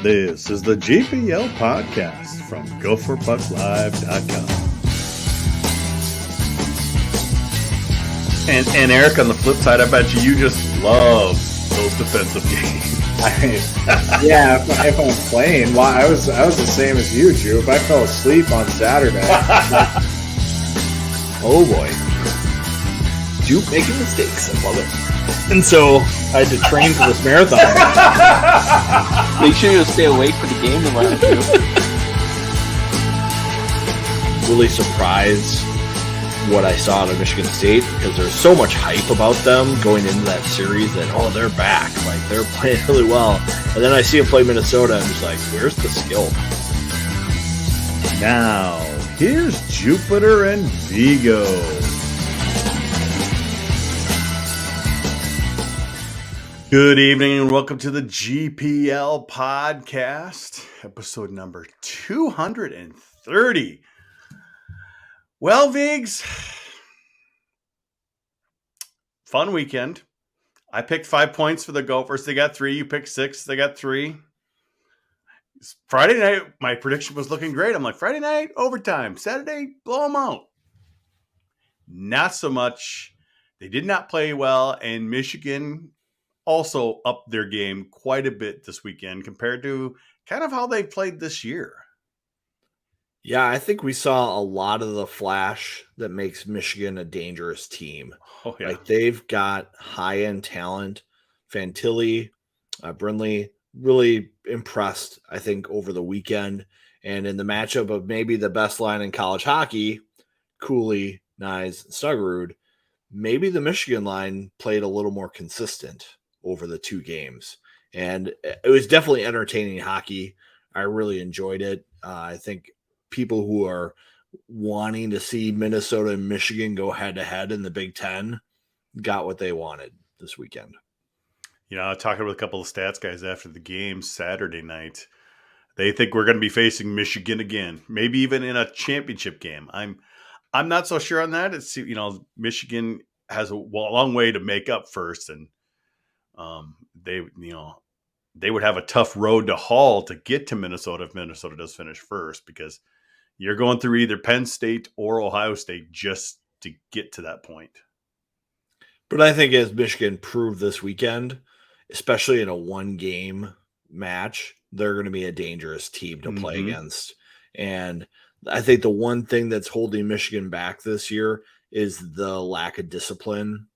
This is the GPL Podcast from GopherPuckLive.com. And Eric, on the flip side, I bet you just love those defensive games. Yeah, if I'm playing, well, I was the same as you, Drew. If I fell asleep on Saturday, oh boy, Juke making mistakes. I love it. And so I had to train for this marathon. Make sure you stay awake for the game tomorrow, too. Really surprised what I saw out of Michigan State because there's so much hype about them going into that series that, oh, they're back. Like, they're playing really well. And then I see them play Minnesota and I'm just like, where's the skill? Now, here's Jupiter and Vigo. Good evening and welcome to the GPL Podcast, episode number 230. Well, Vigs, fun weekend. I picked 5 points for the Gophers. They got 3. You picked 6. They got 3. Friday night, my prediction was looking great. I'm like, Friday night, overtime. Saturday, blow them out. Not so much. They did not play well, and Michigan also upped their game quite a bit this weekend compared to kind of how they played this year. Yeah, I think we saw a lot of the flash that makes Michigan a dangerous team. Oh, yeah. Like, they've got high-end talent. Fantilli, Brindley, really impressed, I think, over the weekend. And in the matchup of maybe the best line in college hockey, Cooley, Nyes, Snuggerud, maybe the Michigan line played a little more consistent over the 2 games. And it was definitely entertaining hockey. I really enjoyed it. I think people who are wanting to see Minnesota and Michigan go head-to-head in the Big Ten got what they wanted this weekend. You know, talking with a couple of stats guys after the game Saturday night, they think we're going to be facing Michigan again, maybe even in a championship game. I'm not so sure on that. It's, you know, Michigan has a long way to make up first, and they would have a tough road to haul to get to Minnesota if Minnesota does finish first, because you're going through either Penn State or Ohio State just to get to that point. But I think as Michigan proved this weekend, especially in a 1-game match, they're going to be a dangerous team to play against. And I think the one thing that's holding Michigan back this year is the lack of discipline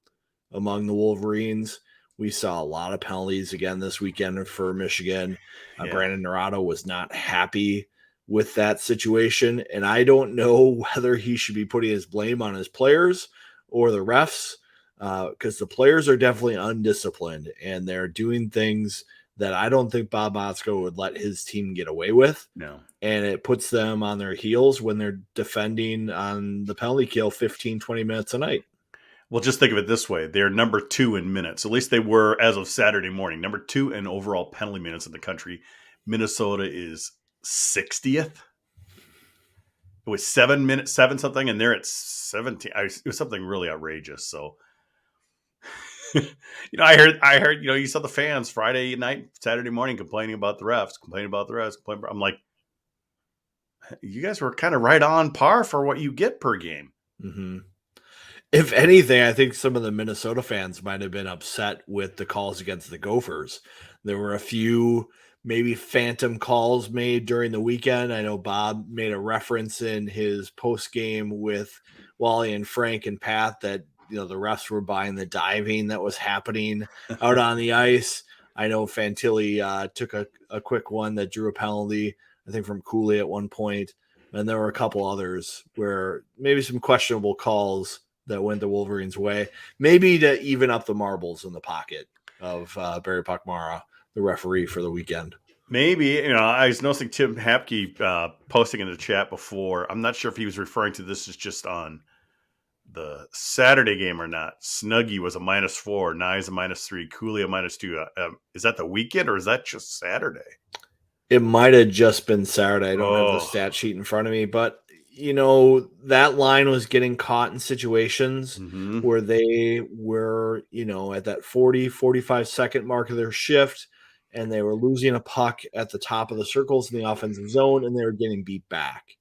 among the Wolverines. We saw a lot of penalties again this weekend for Michigan. Brandon Naurato was not happy with that situation, and I don't know whether he should be putting his blame on his players or the refs, because the players are definitely undisciplined, and they're doing things that I don't think Bob Motzko would let his team get away with. No. And it puts them on their heels when they're defending on the penalty kill 15, 20 minutes a night. Well, just think of it this way. They're number 2 in minutes. At least they were as of Saturday morning. Number 2 in overall penalty minutes in the country. Minnesota is 60th. It was 7 minutes, 7 something, and they're at 17. It was something really outrageous. So, you know, I heard, you know, you saw the fans Friday night, Saturday morning complaining about the refs. I'm like, you guys were kind of right on par for what you get per game. Mm-hmm. If anything, I think some of the Minnesota fans might have been upset with the calls against the Gophers. There were a few maybe phantom calls made during the weekend. I know Bob made a reference in his post game with Wally and Frank and Pat that, you know, the refs were buying the diving that was happening out on the ice. I know Fantilli took a quick one that drew a penalty, I think from Cooley at one point. And there were a couple others where maybe some questionable calls that went the Wolverines' way, maybe to even up the marbles in the pocket of Barry Puckmara, the referee for the weekend. Maybe, you know, I was noticing Tim Hapke posting in the chat before. I'm not sure if he was referring to this as just on the Saturday game or not. Snuggie was a -4, Nyes a -3, Cooley a -2. Is that the weekend or is that just Saturday? It might have just been Saturday. I don't have the stat sheet in front of me, but you know, that line was getting caught in situations where they were, you know, at that 40, 45 second mark of their shift, and they were losing a puck at the top of the circles in the offensive zone, and they were getting beat back.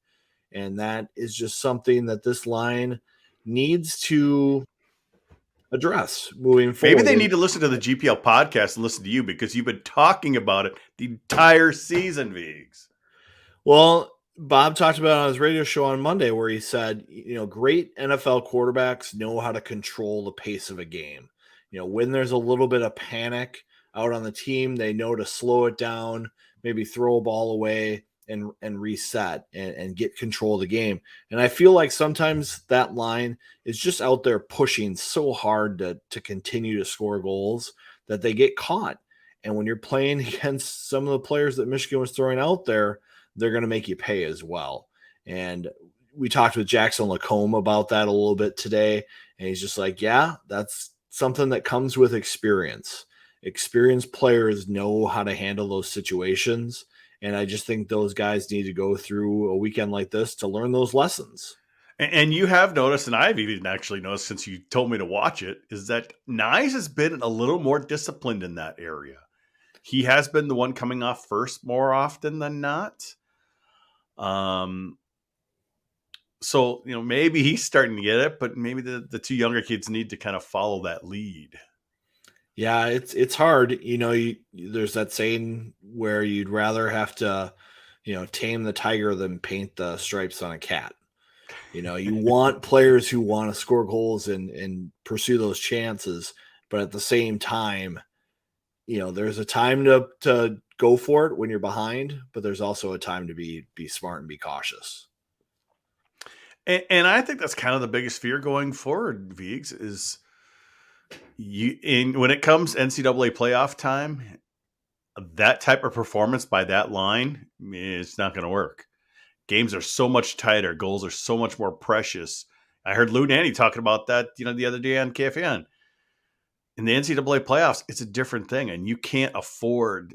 And that is just something that this line needs to address moving forward. Maybe they need to listen to the GPL podcast and listen to you, because you've been talking about it the entire season, Viggs. Well, Bob talked about it on his radio show on Monday, where he said, great NFL quarterbacks know how to control the pace of a game. When there's a little bit of panic out on the team, they know to slow it down, maybe throw a ball away and reset and get control of the game. And I feel like sometimes that line is just out there pushing so hard to continue to score goals that they get caught. And when you're playing against some of the players that Michigan was throwing out there, they're going to make you pay as well. And we talked with Jackson Lacombe about that a little bit today. And he's just like, yeah, that's something that comes with experience. Experienced players know how to handle those situations. And I just think those guys need to go through a weekend like this to learn those lessons. And you have noticed, and I've even actually noticed since you told me to watch it, is that Nyes has been a little more disciplined in that area. He has been the one coming off first more often than not. So, maybe he's starting to get it, but maybe the two younger kids need to kind of follow that lead. Yeah, it's hard. There's that saying where you'd rather have to, tame the tiger than paint the stripes on a cat. You want players who want to score goals and pursue those chances, but at the same time, there's a time to go for it when you're behind, but there's also a time to be smart and be cautious. And I think that's kind of the biggest fear going forward, Viggs, is when it comes NCAA playoff time, that type of performance by that line, it's not going to work. Games are so much tighter. Goals are so much more precious. I heard Lou Nanny talking about that, the other day on KFN. In the NCAA playoffs, it's a different thing, and you can't afford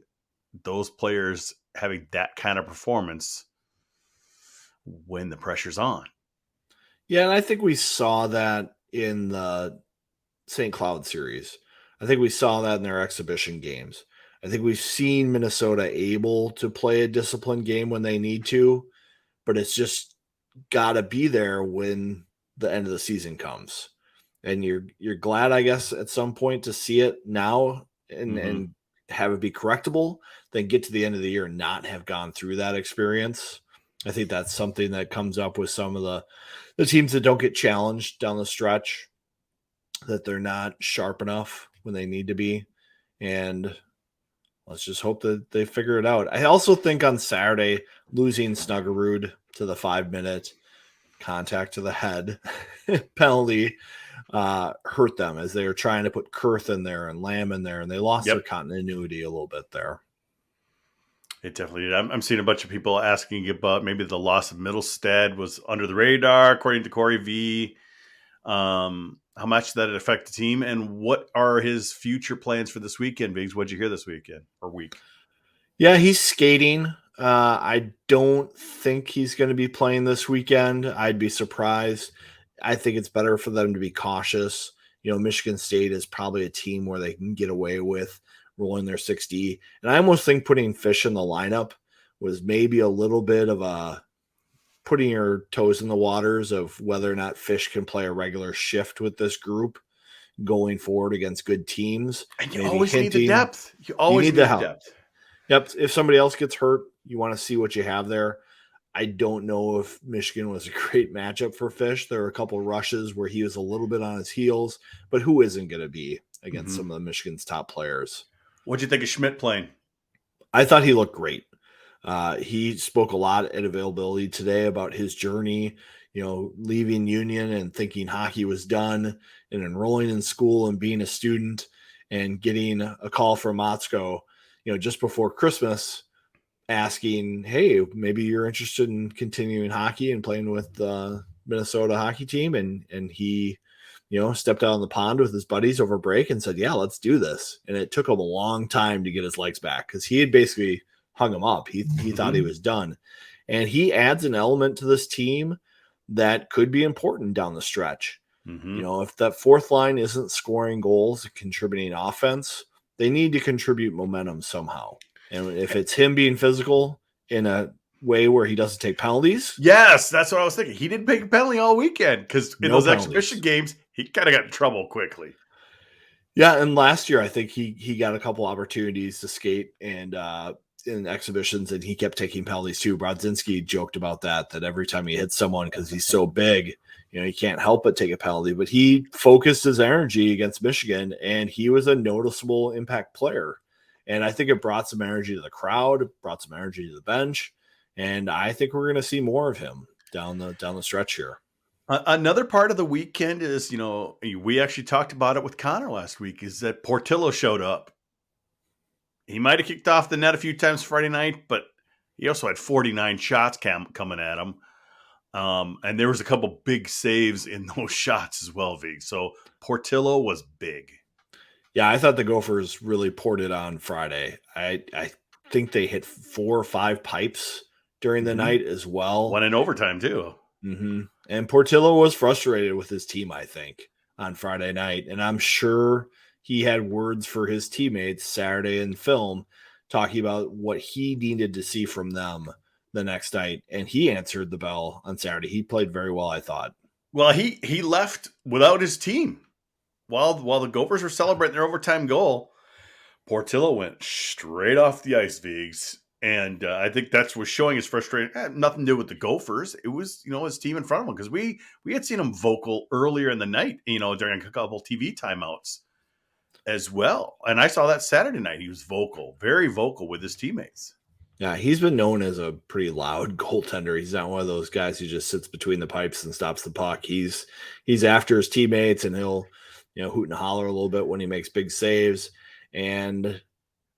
those players having that kind of performance when the pressure's on. Yeah, and I think we saw that in the St. Cloud series. I think we saw that in their exhibition games. I think we've seen Minnesota able to play a disciplined game when they need to, but it's just got to be there when the end of the season comes. And you're glad, I guess, at some point to see it now and have it be correctable, then get to the end of the year and not have gone through that experience. I think that's something that comes up with some of the teams that don't get challenged down the stretch, that they're not sharp enough when they need to be. And let's just hope that they figure it out. I also think on Saturday, losing Snuggerud to the 5-minute contact to the head penalty hurt them as they were trying to put Kurth in there and Lamb in there, and they lost their continuity a little bit there. It definitely did. I'm seeing a bunch of people asking about maybe the loss of Middlestead was under the radar, according to Corey V. How much did that affect the team, and what are his future plans for this weekend, Viggs? What'd you hear this weekend or week? Yeah, he's skating. I don't think he's going to be playing this weekend. I'd be surprised. I think it's better for them to be cautious. Michigan State is probably a team where they can get away with rolling their 6D. And I almost think putting Fish in the lineup was maybe a little bit of a putting your toes in the waters of whether or not Fish can play a regular shift with this group going forward against good teams. And you always need the depth. You always need the depth. Yep. If somebody else gets hurt, you want to see what you have there. I don't know if Michigan was a great matchup for Fish. There were a couple of rushes where he was a little bit on his heels, but who isn't going to be against some of the Michigan's top players? What'd you think of Schmidt playing? I thought he looked great. He spoke a lot at availability today about his journey, leaving Union and thinking hockey was done and enrolling in school and being a student and getting a call from Motzko, just before Christmas, asking, hey, maybe you're interested in continuing hockey and playing with the Minnesota hockey team. And he, stepped out on the pond with his buddies over break and said, yeah, let's do this. And it took him a long time to get his legs back because he had basically hung him up. He thought he was done. And he adds an element to this team that could be important down the stretch. If that fourth line isn't scoring goals, contributing offense, They need to contribute momentum somehow. And if it's him being physical in a way where he doesn't take penalties. Yes, that's what I was thinking. He didn't take a penalty all weekend because in those exhibition games, he kind of got in trouble quickly. Yeah, and last year I think he got a couple opportunities to skate and in exhibitions, and he kept taking penalties too. Brodzinski joked about that every time he hits someone, because he's so big, he can't help but take a penalty. But he focused his energy against Michigan, and he was a noticeable impact player. And I think it brought some energy to the crowd, brought some energy to the bench, and I think we're going to see more of him down the stretch here. Another part of the weekend is, we actually talked about it with Connor last week, is that Portillo showed up. He might have kicked off the net a few times Friday night, but he also had 49 shots coming at him. And there was a couple big saves in those shots as well, Vig. So Portillo was big. Yeah, I thought the Gophers really poured it on Friday. I think they hit 4 or 5 pipes during the night as well. One in overtime, too. Mm-hmm. And Portillo was frustrated with his team, I think, on Friday night. And I'm sure he had words for his teammates Saturday in film, talking about what he needed to see from them the next night. And he answered the bell on Saturday. He played very well, I thought. Well, he left without his team. While the Gophers were celebrating their overtime goal, Portillo went straight off the ice, Vigs. And I think that's was showing his frustration. It had nothing to do with the Gophers. It was, his team in front of him, because we had seen him vocal earlier in the night, during a couple TV timeouts as well. And I saw that Saturday night. He was vocal, very vocal with his teammates. Yeah, he's been known as a pretty loud goaltender. He's not one of those guys who just sits between the pipes and stops the puck. He's after his teammates, and he'll hoot and holler a little bit when he makes big saves, and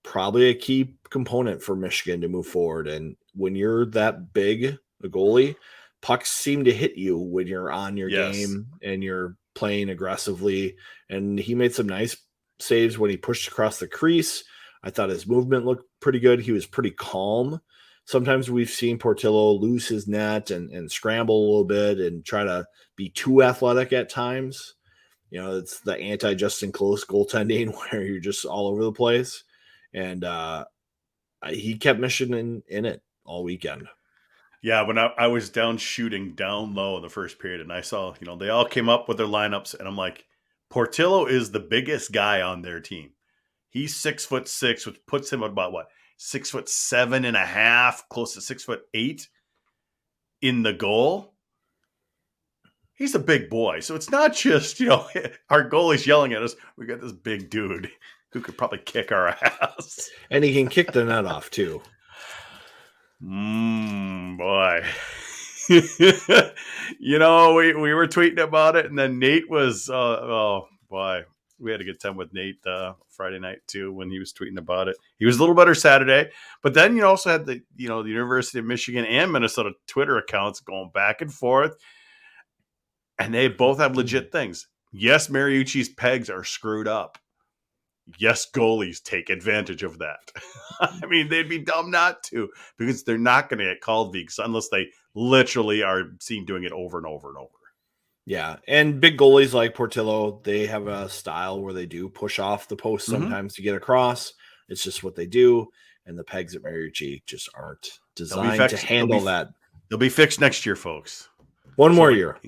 probably a key component for Michigan to move forward. And when you're that big, a goalie, pucks seem to hit you when you're on your game and you're playing aggressively. And he made some nice saves when he pushed across the crease. I thought his movement looked pretty good. He was pretty calm. Sometimes we've seen Portillo lose his net and scramble a little bit and try to be too athletic at times. It's the anti-Justin Close goaltending where you're just all over the place. And he kept Michigan in it all weekend. Yeah, when I was shooting down low in the first period, and I saw, they all came up with their lineups, and I'm like, Portillo is the biggest guy on their team. He's 6'6", which puts him at about 6'7.5", close to 6'8" in the goal. He's a big boy. So it's not just, our goalie's yelling at us. We got this big dude who could probably kick our ass. And he can kick the net off too. Boy. We were tweeting about it, and then Nate was, we had a good time with Nate Friday night too when he was tweeting about it. He was a little better Saturday, but then you also had the University of Michigan and Minnesota Twitter accounts going back and forth, and they both have legit things. Yes, Mariucci's pegs are screwed up. Yes, goalies take advantage of that. I mean, they'd be dumb not to, because they're not going to get called Veeks unless they literally are seen doing it over and over and over. Yeah, and big goalies like Portillo, they have a style where they do push off the post sometimes to get across. It's just what they do, and the pegs at Mariucci just aren't designed to handle that. They'll be fixed next year, folks. One more year.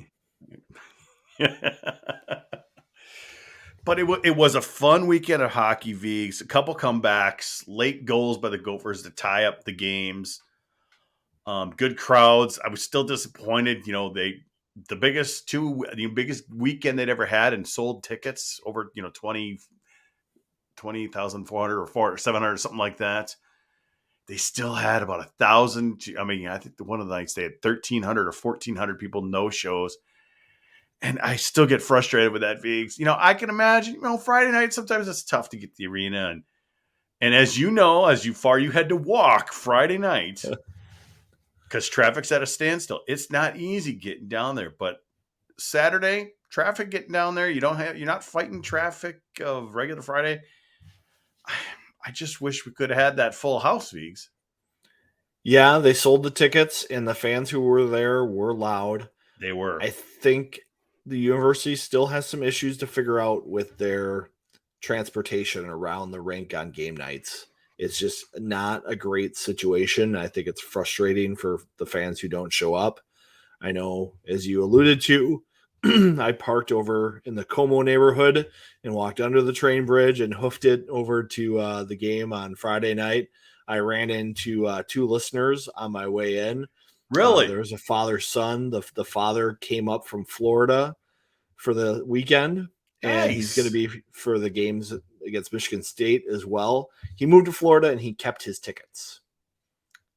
But it was a fun weekend of hockey, Vigs. A couple comebacks, late goals by the Gophers to tie up the games. Good crowds. I was still disappointed. The biggest weekend they'd ever had, and sold tickets over 20,400 or 700, something like that. They still had about 1,000. I mean, I think one of the nights they had 1,300 or 1,400 people no shows. And I still get frustrated with that, Vigs. I can imagine, Friday night, sometimes it's tough to get the arena. And as you know, you had to walk Friday night because traffic's at a standstill. It's not easy getting down there. But Saturday, traffic getting down there, you're not fighting traffic of regular Friday. I just wish we could have had that full house, Vigs. Yeah, they sold the tickets, and the fans who were there were loud. They were. I think the university still has some issues to figure out with their transportation around the rink on game nights. It's just not a great situation. I think it's frustrating for the fans who don't show up. I know, as you alluded to, I parked over in the Como neighborhood and walked under the train bridge and hoofed it over to the game on Friday night. I ran into 2 listeners on my way in. Really? There was a father-son. The father came up from Florida for the weekend, and he's going to be for the games against Michigan State as well. He moved to Florida, and he kept his tickets.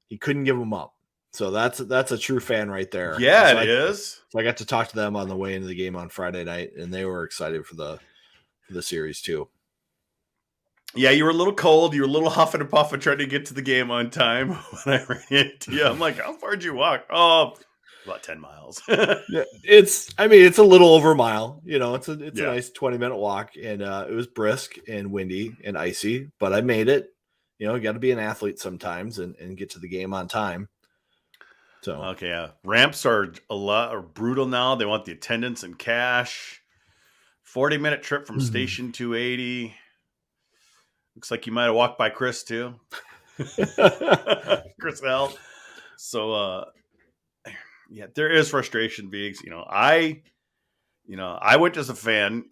He couldn't give them up. So that's a true fan right there. Yeah, so it is. So I got to talk to them on the way into the game on Friday night, and they were excited for the series too. Yeah, you were a little cold. You were a little huffing and puffing trying to get to the game on time when I ran into you. I'm like, how far did you walk? Oh, about 10 miles. Yeah, it's a little over a mile. It's a nice 20-minute walk, and it was brisk and windy and icy, but I made it. You got to be an athlete sometimes and get to the game on time. So okay, yeah. Ramps are brutal now. They want the attendance and cash. 40-minute trip from Station 280. Looks like you might have walked by Chris too. Chris L. So yeah, there is frustration, Viggs. I went as a fan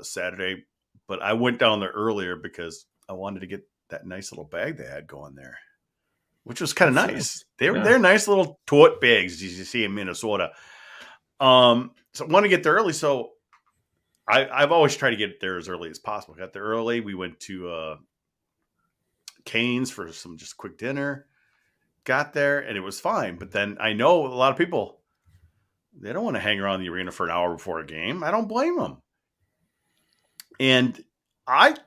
Saturday, but I went down there earlier because I wanted to get that nice little bag they had going there, which was kind of nice. They're nice little tote bags as you see in Minnesota. So I want to get there early. So I've always tried to get there as early as possible. Got there early. We went to Cane's for some just quick dinner. Got there and it was fine. But then I know a lot of people, they don't want to hang around the arena for an hour before a game. I don't blame them. And I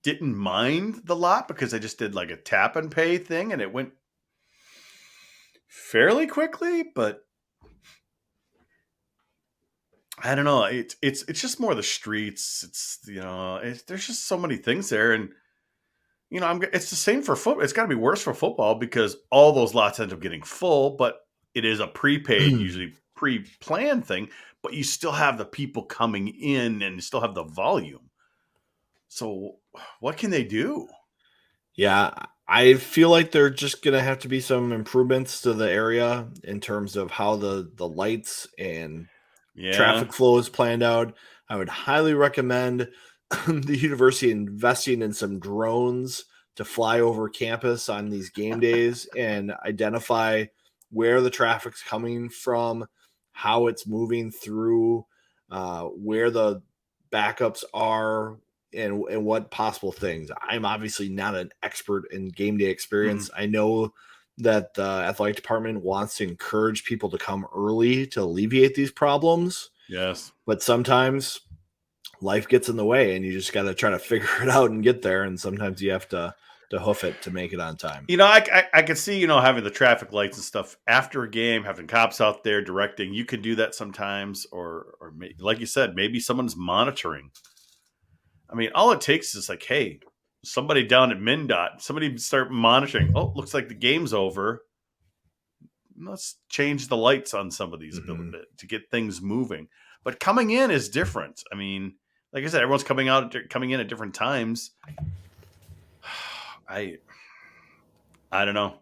didn't mind the lot because I just did like a tap and pay thing and it went fairly quickly, but I don't know. It's just more the streets. It's there's just so many things there, and it's the same for football. It's got to be worse for football because all those lots end up getting full, but it is a prepaid, usually pre-planned thing. But you still have the people coming in, and you still have the volume. So what can they do? Yeah, I feel like they're just gonna have to be some improvements to the area in terms of how the lights and traffic flow is planned out. I would highly recommend the university investing in some drones to fly over campus on these game days and identify where the traffic's coming from, how it's moving through, where the backups are, and what possible things. I'm obviously not an expert in game day experience. I know that the athletic department wants to encourage people to come early to alleviate these problems. Yes. But sometimes life gets in the way and you just got to try to figure it out and get there. And sometimes you have to hoof it to make it on time. I could see, having the traffic lights and stuff after a game, having cops out there directing. You can do that sometimes, or like you said, maybe someone's monitoring. I mean, all it takes is like, hey, somebody down at MnDOT, somebody start monitoring. Oh, looks like the game's over. Let's change the lights on some of these a little bit to get things moving. But coming in is different. I mean, like I said, everyone's coming in at different times. I don't know.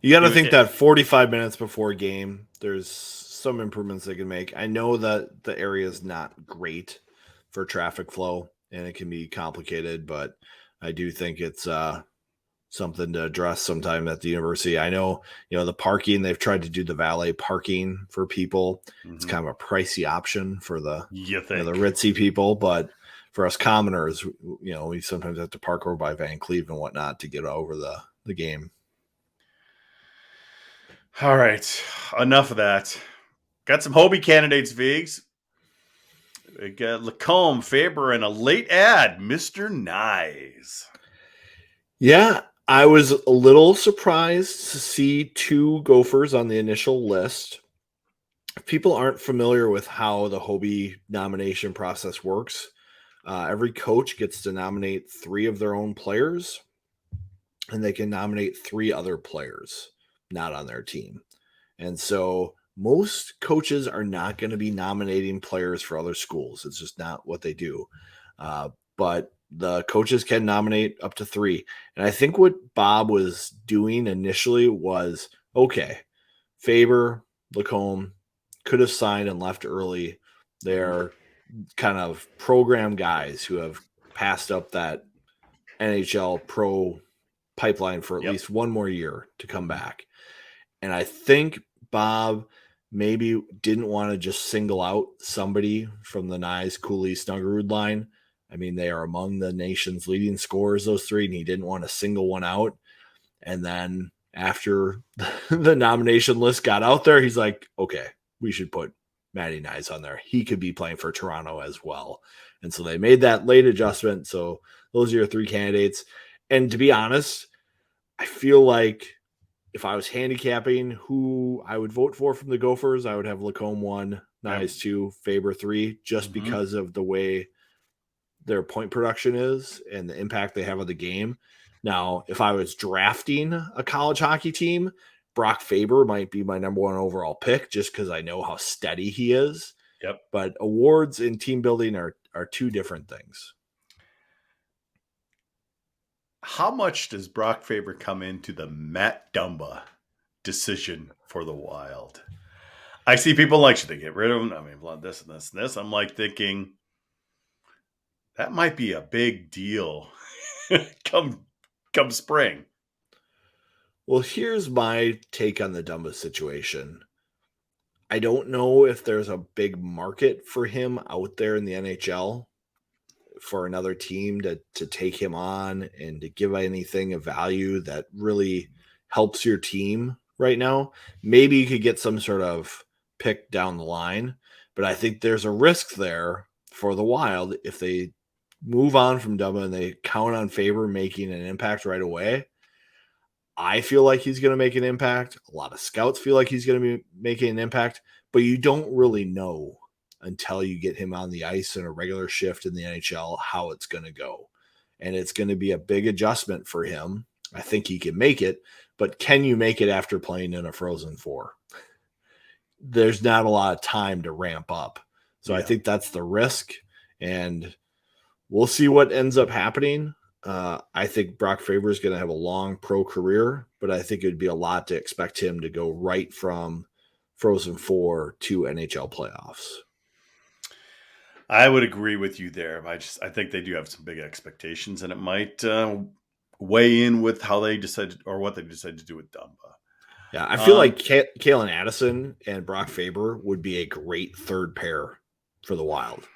You got to think that 45 minutes before game, there's some improvements they can make. I know that the area is not great for traffic flow and it can be complicated, but I do think it's something to address sometime at the university. I know, the parking, they've tried to do the valet parking for people. It's kind of a pricey option for the ritzy people, but for us commoners, we sometimes have to park over by Van Cleve and whatnot to get over the game. All right. Enough of that. Got some Hobey candidates, Viggs. We got Lacombe, Faber, and a late ad, Mr. Nyes. Yeah, I was a little surprised to see 2 Gophers on the initial list. If people aren't familiar with how the Hobey nomination process works, every coach gets to nominate 3 of their own players, and they can nominate 3 other players not on their team. And so most coaches are not going to be nominating players for other schools. It's just not what they do. but the coaches can nominate up to 3. And I think what Bob was doing initially was, okay, Faber, Lacombe could have signed and left early. They're kind of program guys who have passed up that NHL pro pipeline for at least one more year to come back. And I think Bob maybe didn't want to just single out somebody from the Nyes, Cooley, Snuggerud line. I mean, they are among the nation's leading scorers, those 3, and he didn't want to single one out. And then after the nomination list got out there, he's like, okay, we should put Matty Nyes on there. He could be playing for Toronto as well. And so they made that late adjustment. So those are your 3 candidates. And to be honest, I feel like if I was handicapping who I would vote for from the Gophers, I would have Lacombe 1, Nyes 2, Faber 3, just because of the way their point production is and the impact they have on the game. Now, if I was drafting a college hockey team, Brock Faber might be my number 1 overall pick just because I know how steady he is. Yep. But awards and team building are 2 different things. How much does Brock Faber come into the Matt Dumba decision for the Wild? I see people like, should they get rid of him? I mean, this and this and this. I'm like thinking that might be a big deal come spring. Well, here's my take on the Dumba situation. I don't know if there's a big market for him out there in the NHL for another team to take him on and to give anything of value that really helps your team right now. Maybe you could get some sort of pick down the line, but I think there's a risk there for the Wild if they move on from Dumba and they count on Faber making an impact right away. I feel like he's going to make an impact. A lot of scouts feel like he's going to be making an impact, but you don't really know until you get him on the ice in a regular shift in the NHL how it's going to go. And it's going to be a big adjustment for him. I think he can make it, but can you make it after playing in a Frozen Four? There's not a lot of time to ramp up. So I think that's the risk, and we'll see what ends up happening. I think Brock Faber is going to have a long pro career, but I think it would be a lot to expect him to go right from Frozen Four to NHL playoffs. I would agree with you there. I think they do have some big expectations, and it might weigh in with how they decide or what they decide to do with Dumba. Yeah, I feel like Kalen Addison and Brock Faber would be a great third pair for the Wild.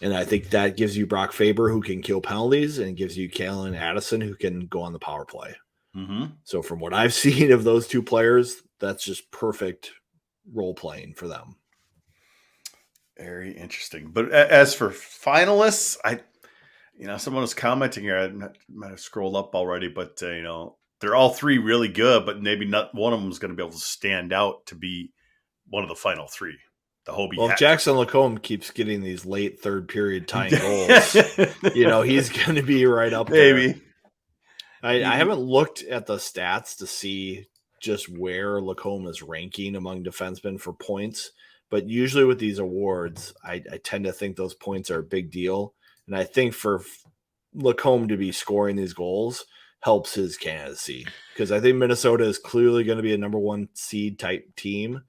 And I think that gives you Brock Faber who can kill penalties and gives you Kalen Addison who can go on the power play. Mm-hmm. So from what I've seen of those 2 players, that's just perfect role playing for them. Very interesting. But as for finalists, someone was commenting here. I might have scrolled up already, but they're all 3 really good, but maybe not one of them is going to be able to stand out to be one of the final 3. The Hobey. Well, if Jackson Lacombe keeps getting these late third period tying goals, he's going to be right up there. Maybe. I haven't looked at the stats to see just where Lacombe is ranking among defensemen for points, but usually with these awards, I tend to think those points are a big deal. And I think for Lacombe to be scoring these goals helps his candidacy, because I think Minnesota is clearly going to be a number 1 seed type team,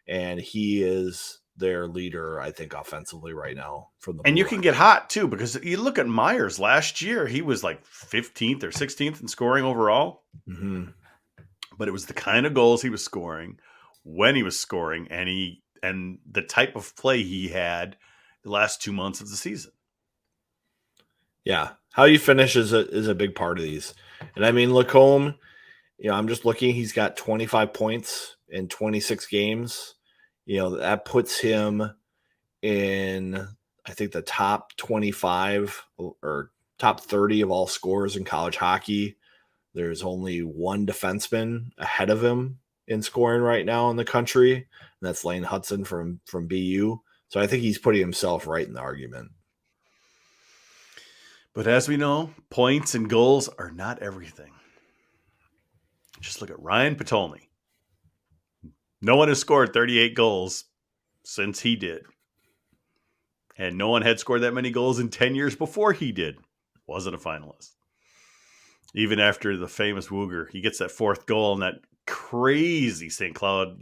and he is their leader, I think, offensively right now. And you can get hot too, because you look at Myers last year, he was like 15th or 16th in scoring overall. Mm-hmm. But it was the kind of goals he was scoring when he was scoring, and the type of play he had the last 2 months of the season. Yeah, how you finish is a big part of these. And I mean, Lacombe, I'm just looking, he's got 25 points in 26 games. That puts him in, I think, the top 25 or top 30 of all scorers in college hockey. There's only 1 defenseman ahead of him in scoring right now in the country, and that's Lane Hudson from BU. So I think he's putting himself right in the argument. But as we know, points and goals are not everything. Just look at Ryan Potulny. No one has scored 38 goals since he did. And no one had scored that many goals in 10 years before he did. Wasn't a finalist. Even after the famous Wooger, he gets that fourth goal in that crazy St. Cloud,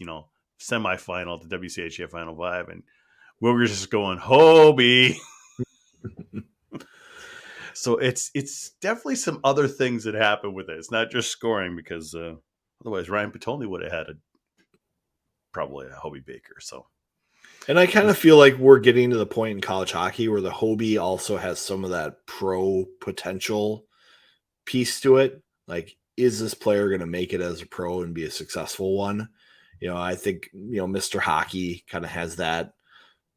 semifinal at the WCHA Final 5. And Wooger's just going, Hobey. So it's definitely some other things that happen with it. It's not just scoring, because otherwise Ryan Petone would have had probably a Hobey Baker. So, and I kind of feel like we're getting to the point in college hockey where the Hobey also has some of that pro potential piece to it. Like, is this player going to make it as a pro and be a successful one? I think, Mr. Hockey kind of has that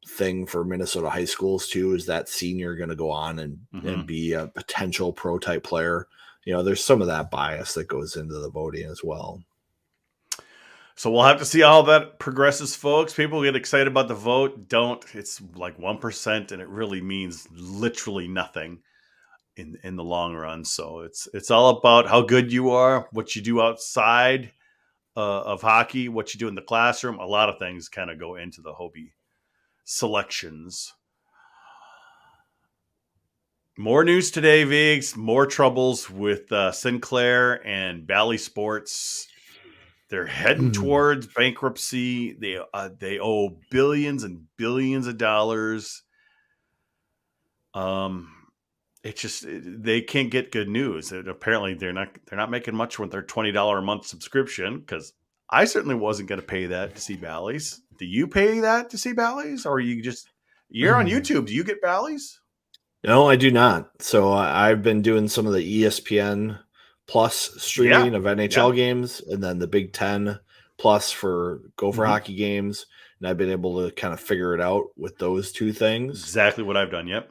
thing for Minnesota high schools too. Is that senior going to go on and be a potential pro type player? There's some of that bias that goes into the voting as well. So we'll have to see how that progresses, folks. People get excited about the vote. Don't. It's like 1%, and it really means literally nothing in the long run. So it's all about how good you are, what you do outside of hockey, what you do in the classroom. A lot of things kind of go into the Hobey selections. More news today, Vigs. More troubles with Sinclair and Bally Sports. They're heading towards bankruptcy. They owe billions and billions of dollars. They can't get good news. Apparently, they're not making much with their $20 a month subscription, because I certainly wasn't going to pay that to see Bally's. Do you pay that to see Bally's, or you're on YouTube? Do you get Bally's? No, I do not. So I've been doing some of the ESPN Plus streaming of NHL games, and then the Big Ten Plus for Gopher hockey games. And I've been able to kind of figure it out with those two things. Exactly what I've done. Yep.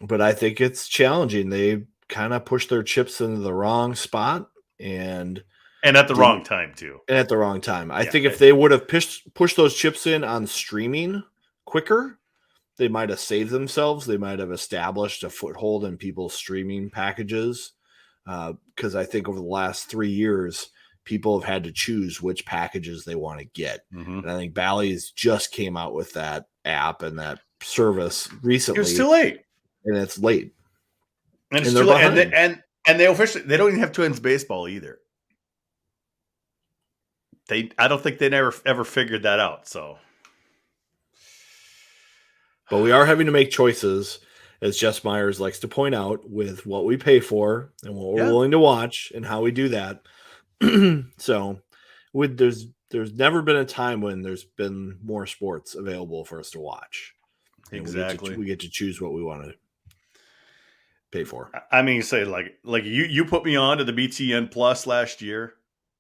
But I think it's challenging. They kind of push their chips into the wrong spot and at the wrong time too. And at the wrong time. I think if they would have pushed those chips in on streaming quicker, they might have saved themselves. They might have established a foothold in people's streaming packages. Because I think over the last 3 years, people have had to choose which packages they want to get. And I think Bally's just came out with that app and that service recently. It's too late. And it's late. And it's too late. And they officially, they don't even have Twins baseball either. I don't think they ever figured that out. So, but we are having to make choices, as Jess Myers likes to point out, with what we pay for and what we're willing to watch and how we do that. So there's never been a time when there's been more sports available for us to watch. Exactly. We get to choose what we want to pay for. I mean, say like you put me on to the BTN Plus last year,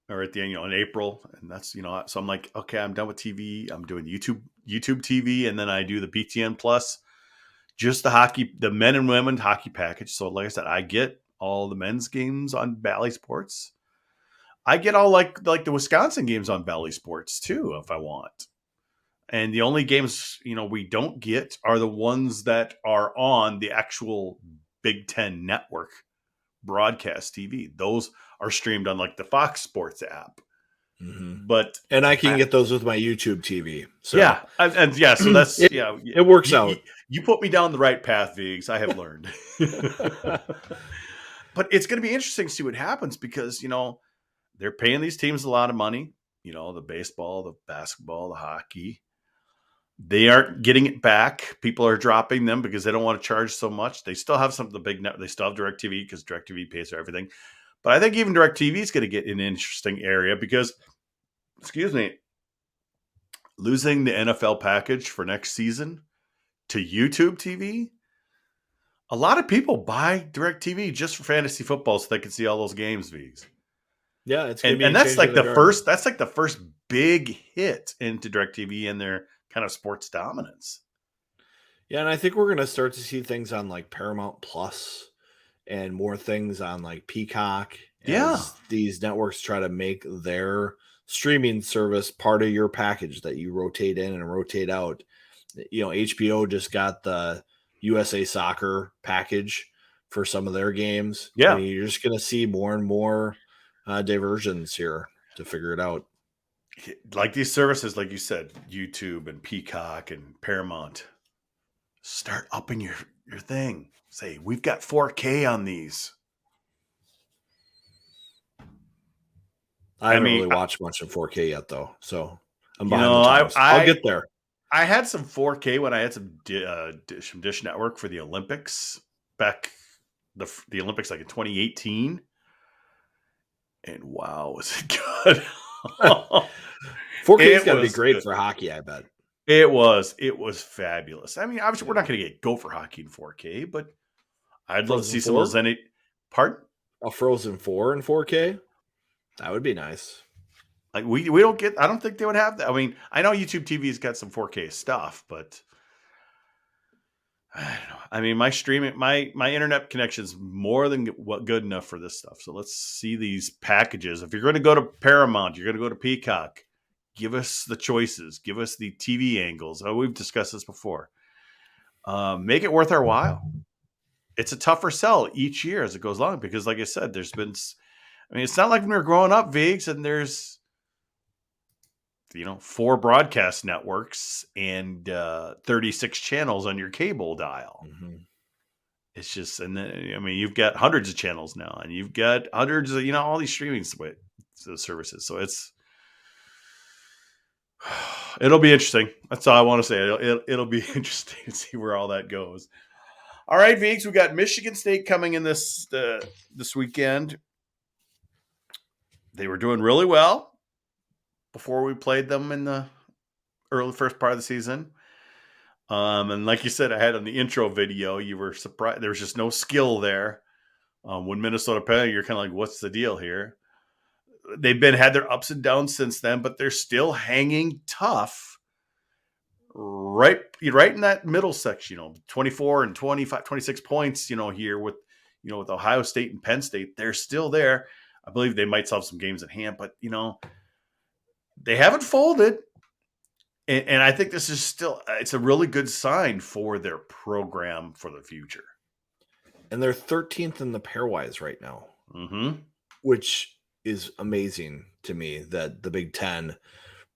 or at the end, in April, and that's, so I'm like, okay, I'm done with TV. I'm doing YouTube TV, and then I do the BTN Plus, just the men and women hockey package. So like I said, I get all the men's games on Bally Sports. I get all like the Wisconsin games on Bally Sports too, if I want. And the only games, we don't get are the ones that are on the actual Big Ten Network broadcast TV. Those are streamed on like the Fox Sports app. And I can get those with my YouTube TV. So so that's it works out. You put me down the right path, Viggs. I have learned. But it's going to be interesting to see what happens, because they're paying these teams a lot of money. The baseball, the basketball, the hockey. They aren't getting it back. People are dropping them because they don't want to charge so much. They still have some of the big net. They still have DirecTV because DirecTV pays for everything. But I think even DirecTV is going to get in an interesting area because, losing the NFL package for next season to YouTube TV, a lot of people buy DirecTV just for fantasy football so they can see all those games. V's. Yeah, it's and that's like the first. That's like the first big hit into DirecTV and their kind of sports dominance. Yeah, and I think we're going to start to see things on like Paramount Plus and more things on like Peacock. As these networks try to make their streaming service part of your package that you rotate in and rotate out. HBO just got the USA Soccer package for some of their games. Yeah. You're just going to see more and more diversions here to figure it out. Like these services, like you said, YouTube and Peacock and Paramount, start upping your thing. Say, we've got 4K on these. I haven't really watched much in 4K yet, though, so I'm behind the times. I'll get there. I had some 4K when I had some Dish Network for the Olympics back the Olympics like in 2018, and wow, was it good? 4K is got to be great for hockey, I bet. It was fabulous. I mean, obviously, we're not going to get Gopher hockey in 4K, but I'd love to see some of those. Pardon? A Frozen 4 in 4K? That would be nice. Like we don't get. I don't think they would have that. I mean, I know YouTube TV's got some 4K stuff, but I don't know. I mean, my streaming, my internet connection is more than good enough for this stuff. So let's see these packages. If you're going to go to Paramount, you're going to go to Peacock. Give us the choices. Give us the TV angles. Oh, we've discussed this before. Make it worth our while. It's a tougher sell each year as it goes along because, like I said, there's been. I mean, it's not like when we were growing up, Vigs, and there's 4 broadcast networks and 36 channels on your cable dial. Mm-hmm. It's just, and then, I mean, you've got hundreds of channels now, and you've got hundreds of, all these streaming services. So it'll be interesting. That's all I want to say. It'll be interesting to see where all that goes. All right, Vigs, we got Michigan State coming in this weekend. They were doing really well before we played them in the early first part of the season. And like you said, I had on the intro video, you were surprised. There was just no skill there. When Minnesota played, you're kind of like, what's the deal here? They've had their ups and downs since then, but they're still hanging tough right in that middle section, 24 and 25, 26 points, here with Ohio State and Penn State. They're still there. I believe they might still have some games at hand, but, they haven't folded. And I think this is it's a really good sign for their program for the future. And they're 13th in the pairwise right now, which is amazing to me that the Big Ten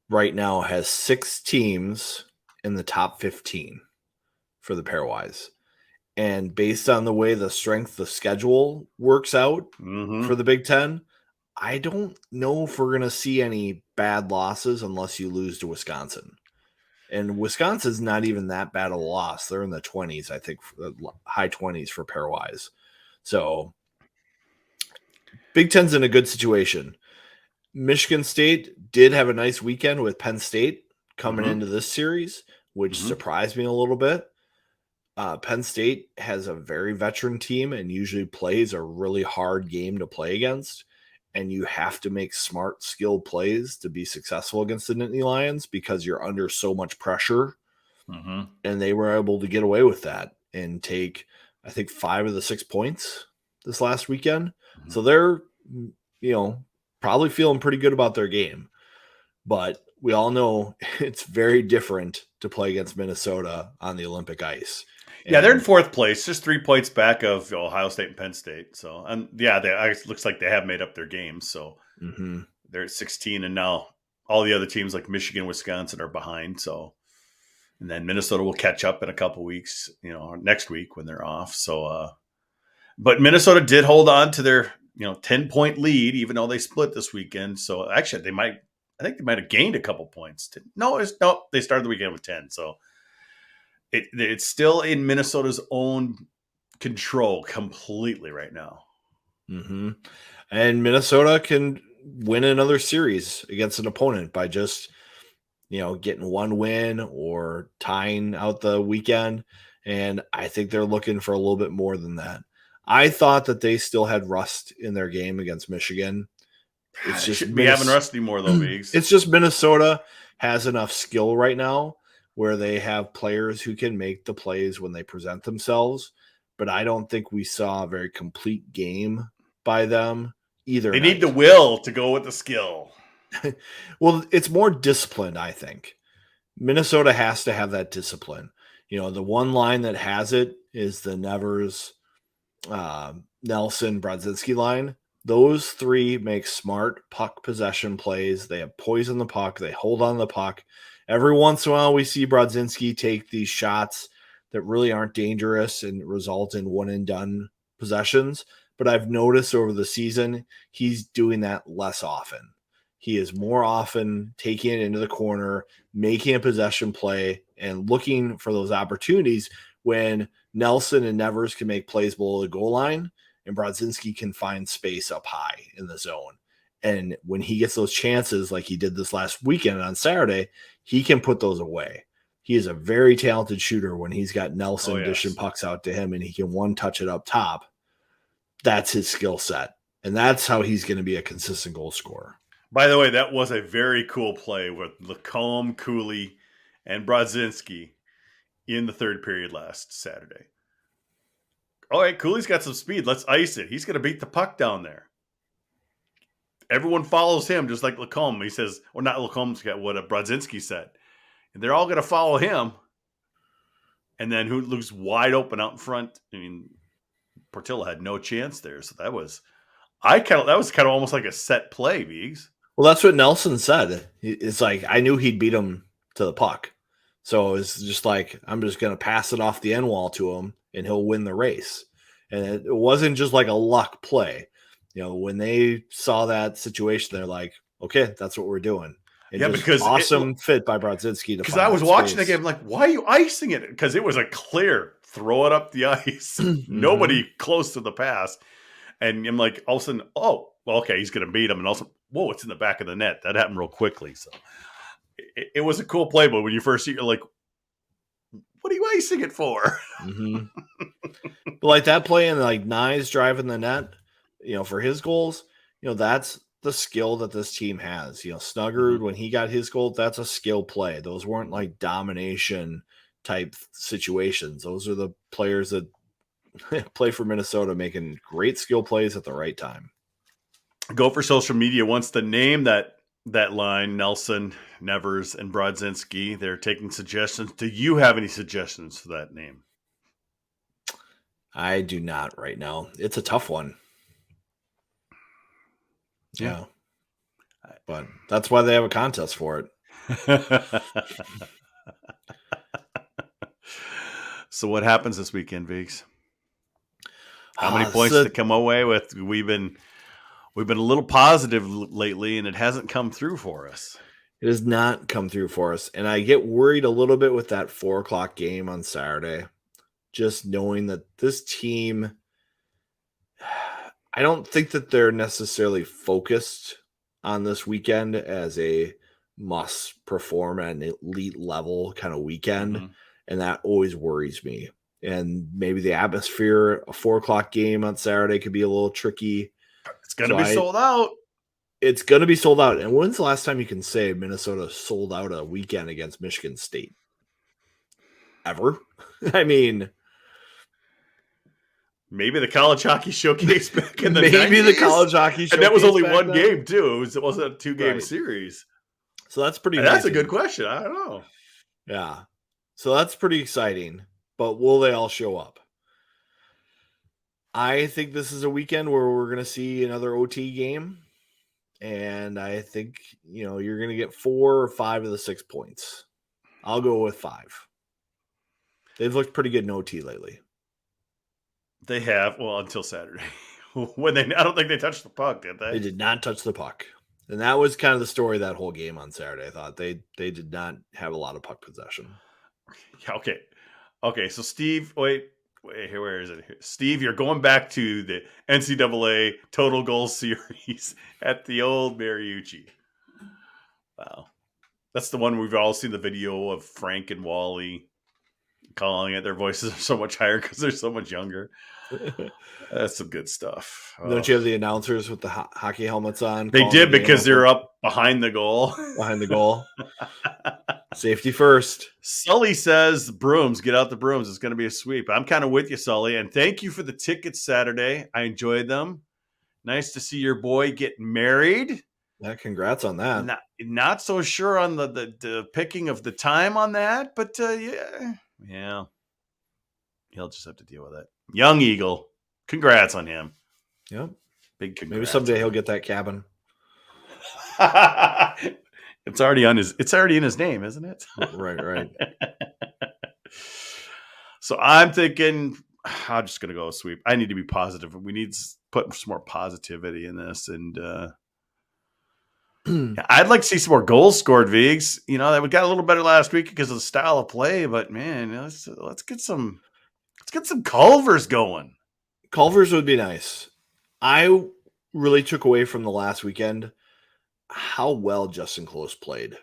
right now has 6 teams in the top 15 for the pairwise. And based on the way the strength of schedule works out for the Big Ten, I don't know if we're going to see any bad losses unless you lose to Wisconsin. And Wisconsin's not even that bad of a loss. They're in the 20s, I think, high 20s for pairwise. So Big Ten's in a good situation. Michigan State did have a nice weekend with Penn State coming into this series, which surprised me a little bit. Penn State has a very veteran team and usually plays a really hard game to play against. And you have to make smart, skilled plays to be successful against the Nittany Lions because you're under so much pressure. And they were able to get away with that and take, I think, 5 of the 6 points this last weekend. So they're, probably feeling pretty good about their game. But we all know it's very different to play against Minnesota on the Olympic ice. Yeah, they're in 4th place, just 3 points back of Ohio State and Penn State. So, and it looks like they have made up their games. So they're at 16, and now all the other teams like Michigan, Wisconsin are behind. So, and then Minnesota will catch up in a couple weeks, next week when they're off. So, but Minnesota did hold on to their 10-point lead, even though they split this weekend. So actually, I think they might have gained a couple points. They started the weekend with 10. So. It's still in Minnesota's own control completely right now. And Minnesota can win another series against an opponent by just, getting one win or tying out the weekend. And I think they're looking for a little bit more than that. I thought that they still had rust in their game against Michigan. It's just shouldn't be having rust anymore, though, Biggs. It's just Minnesota has enough skill right now where they have players who can make the plays when they present themselves. But I don't think we saw a very complete game by them either. They need the will to go with the skill. Well, it's more disciplined, I think. Minnesota has to have that discipline. The one line that has it is the Nevers, Nelson, Brodzinski line. Those 3 make smart puck possession plays. They have poise in the puck. They hold on the puck. Every once in a while, we see Brodzinski take these shots that really aren't dangerous and result in one and done possessions. But I've noticed over the season, he's doing that less often. He is more often taking it into the corner, making a possession play, and looking for those opportunities when Nelson and Nevers can make plays below the goal line and Brodzinski can find space up high in the zone. And when he gets those chances, like he did this last weekend on Saturday, he can put those away. He is a very talented shooter when he's got Nelson dishing pucks out to him and he can one touch it up top. That's his skill set. And that's how he's going to be a consistent goal scorer. By the way, that was a very cool play with Lacombe, Cooley, and Brodzinski in the third period last Saturday. All right, Cooley's got some speed. Let's ice it. He's going to beat the puck down there. Everyone follows him, just like Lacombe. He says, or not Lacombe's got what Brodzinski said. And they're all going to follow him. And then who looks wide open out in front? I mean, Portillo had no chance there. So that was kind of almost like a set play, Biggs. Well, that's what Nelson said. It's like, I knew he'd beat him to the puck. So it's just like, I'm just going to pass it off the end wall to him and he'll win the race. And it wasn't just like a luck play. You know, when they saw that situation, they're like, okay, that's what we're doing. And because awesome fit by Brodzinski. Because I was watching the game, I'm like, why are you icing it? Because it was a clear throw it up the ice. Nobody close to the pass. And I'm like, all of a sudden, oh, well, okay, he's going to beat him. And also, whoa, it's in the back of the net. That happened real quickly. So it was a cool play. But when you first see it, you're like, what are you icing it for? But like that play and like Nyes driving the net, you know, for his goals, you know, that's the skill that this team has. You know, Snuggerud, when he got his goal, that's a skill play. Those weren't like domination type situations. Those are the players that play for Minnesota making great skill plays at the right time. Gopher social media wants to name that line, Nelson, Nevers, and Brodzinski. They're taking suggestions. Do you have any suggestions for that name? I do not right now. It's a tough one. Yeah. But that's why they have a contest for it. So what happens this weekend, Viggs? How many points to come away with? We've been a little positive lately, and it hasn't come through for us. It has not come through for us. And I get worried a little bit with that 4:00 game on Saturday. Just knowing that this team, I don't think that they're necessarily focused on this weekend as a must perform at an elite level kind of weekend. And that always worries me. And maybe the atmosphere, a 4:00 game on Saturday could be a little tricky. It's going to be sold out. It's going to be sold out. And when's the last time you can say Minnesota sold out a weekend against Michigan State? Ever? I mean, maybe the college hockey showcase back in the maybe 90s. The college hockey showcase. And that was only one game, too. It wasn't a 2-game series. So that's pretty That's a good question. I don't know. Yeah. So that's pretty exciting. But will they all show up? I think this is a weekend where we're going to see another OT game. And I think, you know, you're going to get 4 or 5 of the 6 points. I'll go with 5. They've looked pretty good in OT lately. They have, well, until Saturday. I don't think they touched the puck, did they? They did not touch the puck. And that was kind of the story of that whole game on Saturday. I thought they did not have a lot of puck possession. Okay, so Steve, wait, where is it? Steve, you're going back to the NCAA Total Goals Series at the old Mariucci. Wow. That's the one we've all seen the video of Frank and Wally calling it. Their voices are so much higher because they're so much younger. That's some good stuff. Don't you have the announcers with the hockey helmets on? They did because they're up behind the goal. Behind the goal. Safety first. Sully says, brooms, get out the brooms. It's going to be a sweep. I'm kind of with you, Sully. And thank you for the tickets Saturday. I enjoyed them. Nice to see your boy get married. Yeah, congrats on that. Not so sure on the picking of the time on that, but yeah. He'll just have to deal with it. Young Eagle. Congrats on him. Yep. Big congrats. Maybe someday he'll get that cabin. It's already in his name, isn't it? Right. So I'm thinking I'm just going to go sweep. I need to be positive. We need to put some more positivity in this. And I'd like to see some more goals scored, Vigs. That we got a little better last week because of the style of play. But man, let's get some Culvers going. Culvers would be nice. I really took away from the last weekend how well Justin Close played.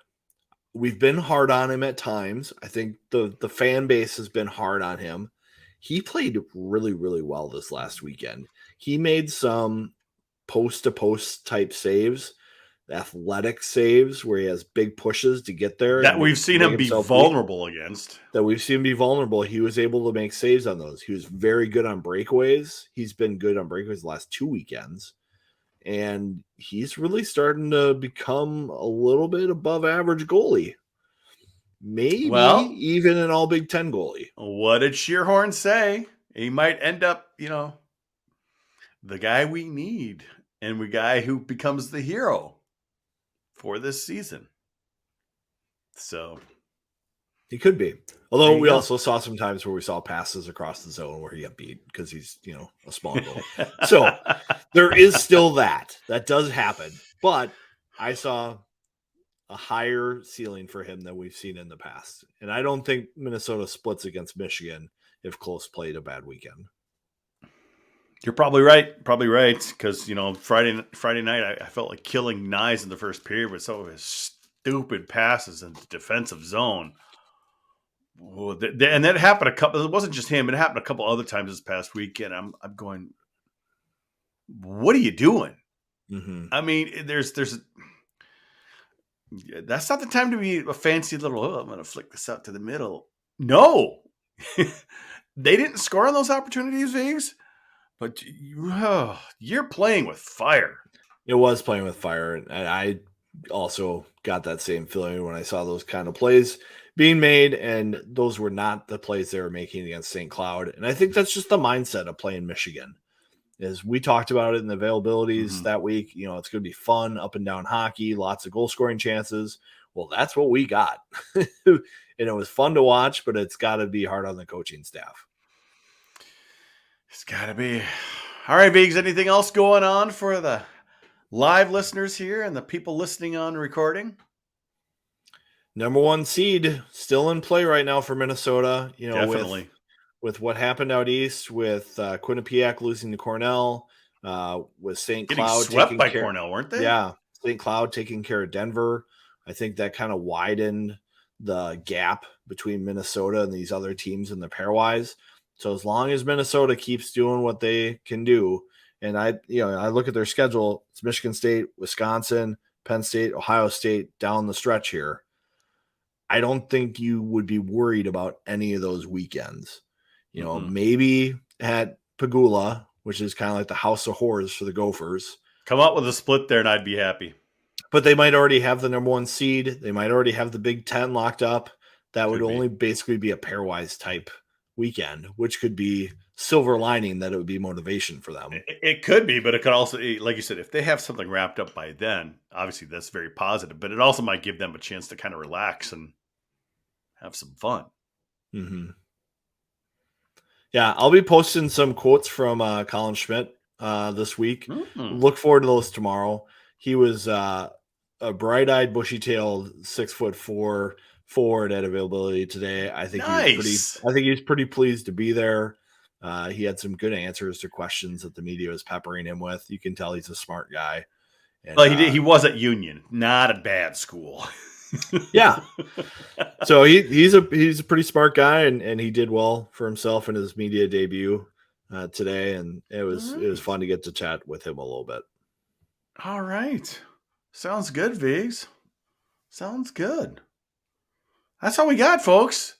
We've been hard on him at times. I think the fan base has been hard on him. He played really, really well this last weekend. He made some post-to-post type saves, athletic saves where he has big pushes to get there. That we've seen him be vulnerable against. That we've seen him be vulnerable. He was able to make saves on those. He was very good on breakaways. He's been good on breakaways the last 2 weekends. And he's really starting to become a little bit above average goalie. Maybe even an all Big Ten goalie. What did Shearhorn say? He might end up, the guy we need and the guy who becomes the hero for this season. So he could be. Although we also saw some times where we saw passes across the zone where he got beat because he's, a small goalie. So there is still that. That does happen. But I saw a higher ceiling for him than we've seen in the past. And I don't think Minnesota splits against Michigan if Close played a bad weekend. You're probably right. Because, Friday night, I felt like killing Nyes in the first period with some of his stupid passes in the defensive zone. And that happened it wasn't just him. It happened a couple other times this past weekend. I'm going, what are you doing? Mm-hmm. I mean, that's not the time to be a fancy little, I'm going to flick this out to the middle. No, they didn't score on those opportunities, Vigs, but you're playing with fire. It was playing with fire. And I also got that same feeling when I saw those kind of plays being made, and those were not the plays they were making against St. Cloud. And I think that's just the mindset of playing Michigan. As we talked about it in the availabilities that week, it's going to be fun, up and down hockey, lots of goal scoring chances. Well, that's what we got. And it was fun to watch, but it's got to be hard on the coaching staff. It's got to be. All right, Biggs, anything else going on for the live listeners here and the people listening on recording? Number 1 seed still in play right now for Minnesota. Definitely. With what happened out east with Quinnipiac losing to Cornell, with St. Cloud swept by Cornell, weren't they? Yeah, St. Cloud taking care of Denver. I think that kind of widened the gap between Minnesota and these other teams in the pairwise. So as long as Minnesota keeps doing what they can do, and I look at their schedule, it's Michigan State, Wisconsin, Penn State, Ohio State down the stretch here. I don't think you would be worried about any of those weekends. Maybe at Pagula, which is kind of like the house of horrors for the Gophers. Come up with a split there and I'd be happy. But they might already have the number 1 seed. They might already have the Big Ten locked up. That would only basically be a pairwise type weekend, which could be silver lining that it would be motivation for them. It could be, but it could also, like you said, if they have something wrapped up by then, obviously that's very positive, but it also might give them a chance to kind of relax and have some fun. Mm-hmm. Yeah, I'll be posting some quotes from Colin Schmidt this week. Mm-hmm. Look forward to those tomorrow. He was a bright-eyed, bushy-tailed 6'4" forward at availability today. I think he's pretty pleased to be there. He had some good answers to questions that the media was peppering him with. You can tell he's a smart guy. And, well, he was at Union, not a bad school. Yeah. So he's a pretty smart guy, and he did well for himself in his media debut today, and it was fun to get to chat with him a little bit. All right. Sounds good, Vigs. Sounds good. That's all we got, folks.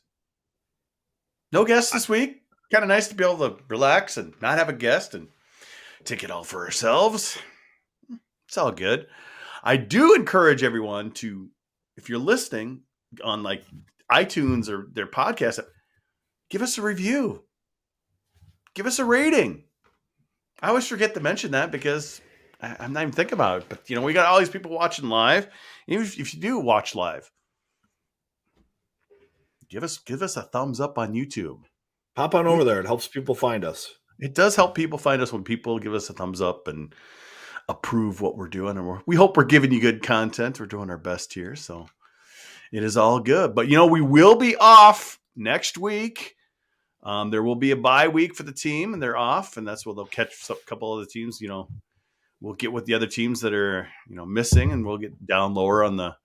No guests this week. Kind of nice to be able to relax and not have a guest and take it all for ourselves. It's all good. I do encourage everyone to, if you're listening on like iTunes or their podcast, give us a review. Give us a rating. I always forget to mention that because I'm not even thinking about it. But, we got all these people watching live. Even if you do watch live, give us a thumbs up on YouTube. Pop on over there. It helps people find us. It does help people find us when people give us a thumbs up and approve what we're doing. And we hope we're giving you good content. We're doing our best here. So it is all good. But, we will be off next week. There will be a bye week for the team, and they're off. And that's where they'll catch a couple of the teams. We'll get with the other teams that are, missing, and we'll get down lower on the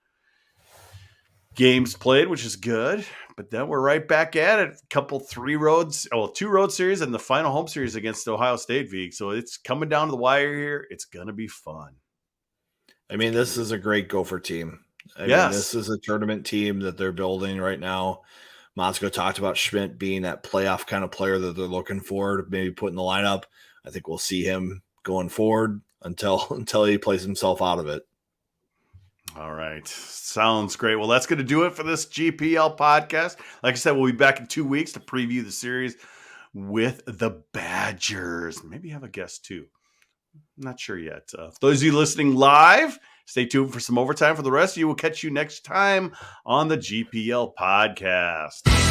games played, which is good. But then we're right back at it. Two road series and the final home series against Ohio State, Vig. So it's coming down to the wire here. It's going to be fun. I mean, this is a great Gopher team. I mean, this is a tournament team that they're building right now. Motzko talked about Schmidt being that playoff kind of player that they're looking for to maybe put in the lineup. I think we'll see him going forward until he plays himself out of it. All right. Sounds great. Well, that's going to do it for this GPL podcast. Like I said, we'll be back in 2 weeks to preview the series with the Badgers. Maybe have a guest too. I'm not sure yet. For those of you listening live, stay tuned for some overtime. For the rest of you, we'll catch you next time on the GPL podcast.